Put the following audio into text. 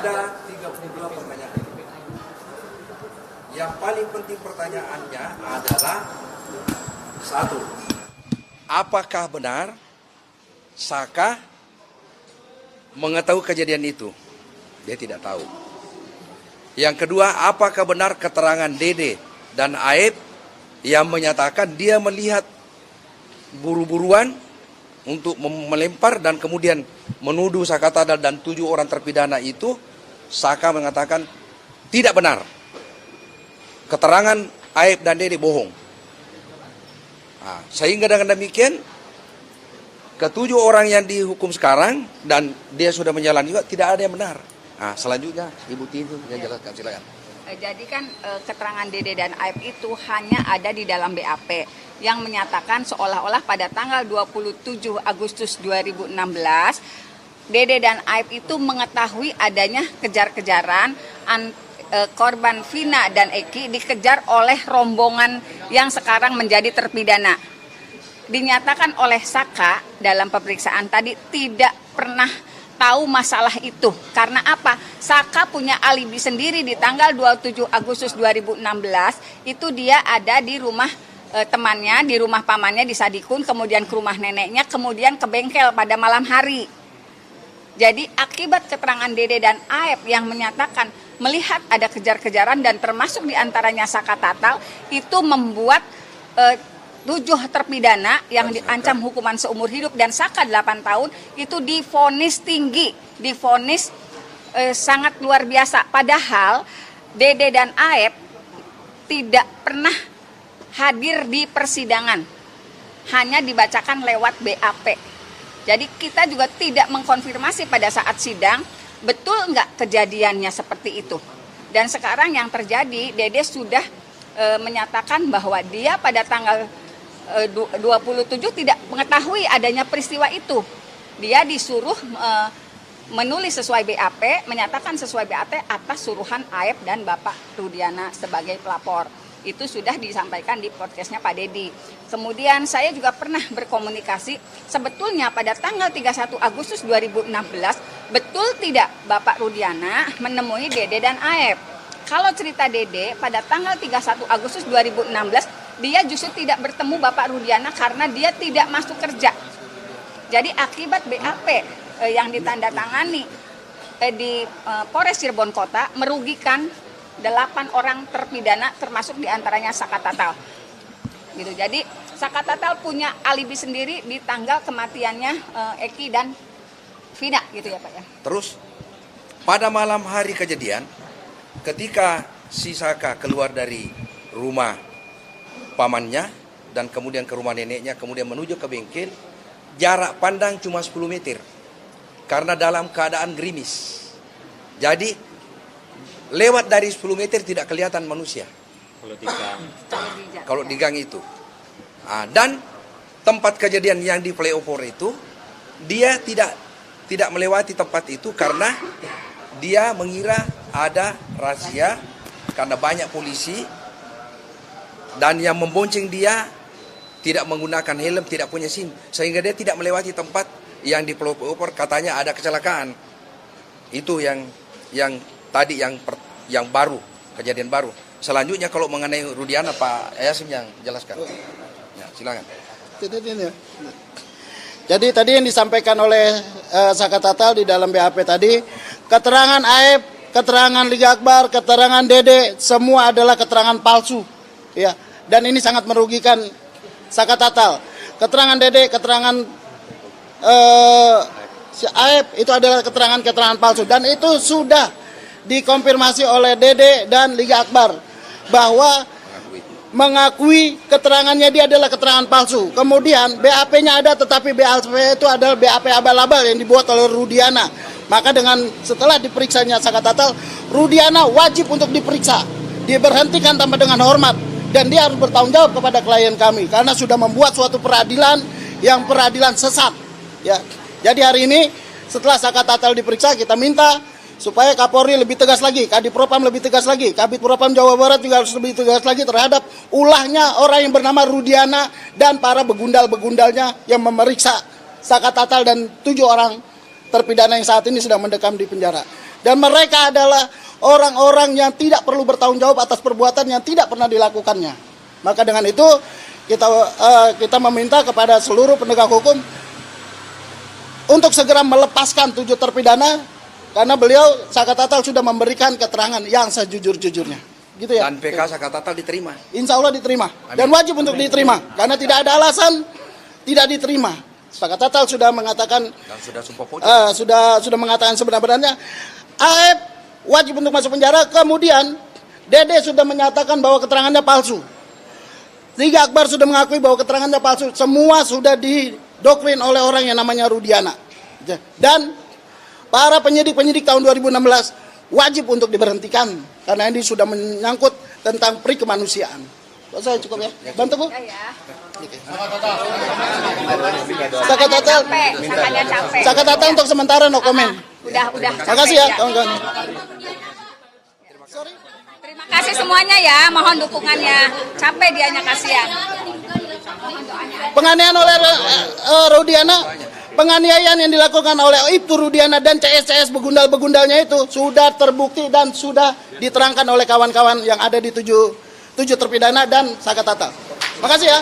Ada 32 pertanyaan. Yang paling penting pertanyaannya adalah satu, apakah benar Saka mengetahui kejadian itu? Dia tidak tahu. Yang kedua, apakah benar keterangan Dede dan Aep yang menyatakan dia melihat buru-buruan untuk melempar dan kemudian menuduh Saka Tatal dan 7 orang terpidana itu? Saka mengatakan tidak benar. Keterangan Aep dan Dede bohong. Nah, sehingga dengan demikian ke-7 orang yang dihukum sekarang dan dia sudah menjalani juga tidak ada yang benar. Nah, selanjutnya Ibu Tintu yang jelaskan, silakan. Jadi kan keterangan Dede dan Aep itu hanya ada di dalam BAP yang menyatakan seolah-olah pada tanggal 27 Agustus 2016 Dede dan Aep itu mengetahui adanya kejar-kejaran korban Vina dan Eki dikejar oleh rombongan yang sekarang menjadi terpidana. Dinyatakan oleh Saka dalam pemeriksaan tadi tidak pernah tahu masalah itu. Karena apa? Saka punya alibi sendiri di tanggal 27 Agustus 2016 itu dia ada di rumah temannya, di rumah pamannya di Sadikun, kemudian ke rumah neneknya, kemudian ke bengkel pada malam hari. Jadi akibat keterangan Dede dan Aep yang menyatakan melihat ada kejar-kejaran dan termasuk diantaranya Saka Tatal, itu membuat 7 terpidana yang diancam hukuman seumur hidup dan Saka 8 tahun itu divonis tinggi, divonis sangat luar biasa. Padahal Dede dan Aep tidak pernah hadir di persidangan, hanya dibacakan lewat BAP. Jadi kita juga tidak mengkonfirmasi pada saat sidang, betul nggak kejadiannya seperti itu. Dan sekarang yang terjadi, Dede sudah menyatakan bahwa dia pada tanggal 27 tidak mengetahui adanya peristiwa itu. Dia disuruh menulis sesuai BAP, menyatakan sesuai BAP atas suruhan Aep dan Bapak Rudiana sebagai pelapor. Itu sudah disampaikan di podcastnya Pak Dedi. Kemudian saya juga pernah berkomunikasi, sebetulnya pada tanggal 31 Agustus 2016, betul tidak Bapak Rudiana menemui Dede dan Aep? Kalau cerita Dede, pada tanggal 31 Agustus 2016, dia justru tidak bertemu Bapak Rudiana karena dia tidak masuk kerja. Jadi akibat BAP yang ditandatangani di Polres Cirebon Kota merugikan 8 orang terpidana termasuk diantaranya Saka Tatal. Gitu. Jadi Saka Tatal punya alibi sendiri di tanggal kematiannya Eki dan Vina gitu ya Pak ya. Terus pada malam hari kejadian ketika si Saka keluar dari rumah pamannya dan kemudian ke rumah neneknya, kemudian menuju ke bengkel, jarak pandang cuma 10 meter karena dalam keadaan gerimis. Jadi lewat dari 10 meter tidak kelihatan manusia. Kalau di gang itu. Dan tempat kejadian yang di flyover itu, dia tidak melewati tempat itu karena dia mengira ada razia karena banyak polisi dan yang membonceng dia tidak menggunakan helm, tidak punya SIM, sehingga dia tidak melewati tempat yang di flyover katanya ada kecelakaan. Itu yang tadi yang baru, kejadian baru. Selanjutnya kalau mengenai Rudiana, Pak Yasim yang jelaskan. Ya, silakan. Jadi tadi yang disampaikan oleh Saka Tatal di dalam BAP tadi, keterangan Aep, keterangan Liga Akbar, keterangan Dede, semua adalah keterangan palsu. Ya, dan ini sangat merugikan Saka Tatal. Keterangan Dede, keterangan si Aep itu adalah keterangan palsu dan itu sudah dikonfirmasi oleh Dede dan Liga Akbar bahwa mengakui keterangannya dia adalah keterangan palsu. Kemudian BAP-nya ada tetapi BAP itu adalah BAP abal-abal yang dibuat oleh Rudiana. Maka dengan setelah diperiksanya Saka Tatal, Rudiana wajib untuk diperiksa, diberhentikan tanpa dengan hormat dan dia harus bertanggung jawab kepada klien kami karena sudah membuat suatu peradilan yang peradilan sesat. Ya. Jadi hari ini setelah Saka Tatal diperiksa kita minta supaya Kapolri lebih tegas lagi, Kadipropam lebih tegas lagi, Kabid Propam Jawa Barat juga harus lebih tegas lagi terhadap ulahnya orang yang bernama Rudiana dan para begundal-begundalnya yang memeriksa Saka Tatal dan 7 orang terpidana yang saat ini sedang mendekam di penjara. Dan mereka adalah orang-orang yang tidak perlu bertanggung jawab atas perbuatan yang tidak pernah dilakukannya. Maka dengan itu kita meminta kepada seluruh penegak hukum untuk segera melepaskan 7 terpidana karena beliau Sakatatal sudah memberikan keterangan yang sejujur-jujurnya. Gitu ya. Dan PK Sakatatal diterima. Insya Allah diterima. Dan wajib untuk diterima. Karena tidak ada alasan tidak diterima. Sakatatal sudah mengatakan Dan sudah sumpah pocong. sudah mengatakan sebenarnya AF wajib untuk masuk penjara. Kemudian Dede sudah menyatakan bahwa keterangannya palsu. Liga Akbar sudah mengakui bahwa keterangannya palsu. Semua sudah didoktrin oleh orang yang namanya Rudiana. Dan para penyidik-penyidik tahun 2016 wajib untuk diberhentikan karena ini sudah menyangkut tentang pri kemanusiaan. Saya cukup ya. Bantu Bu. Ya. Sakatatal. Sakanya capek. Sakatatal untuk sementara no komen. Udah. Makasih ya kawan-kawan. Terima kasih semuanya ya, mohon dukungannya. Capek dianya kasihan. Penganiayaan oleh Rudiana, penganiayaan yang dilakukan oleh Ibtu Rudiana dan CS begundal-begundalnya itu sudah terbukti dan sudah diterangkan oleh kawan-kawan yang ada di 7 terpidana dan Sakatatal. Makasih ya.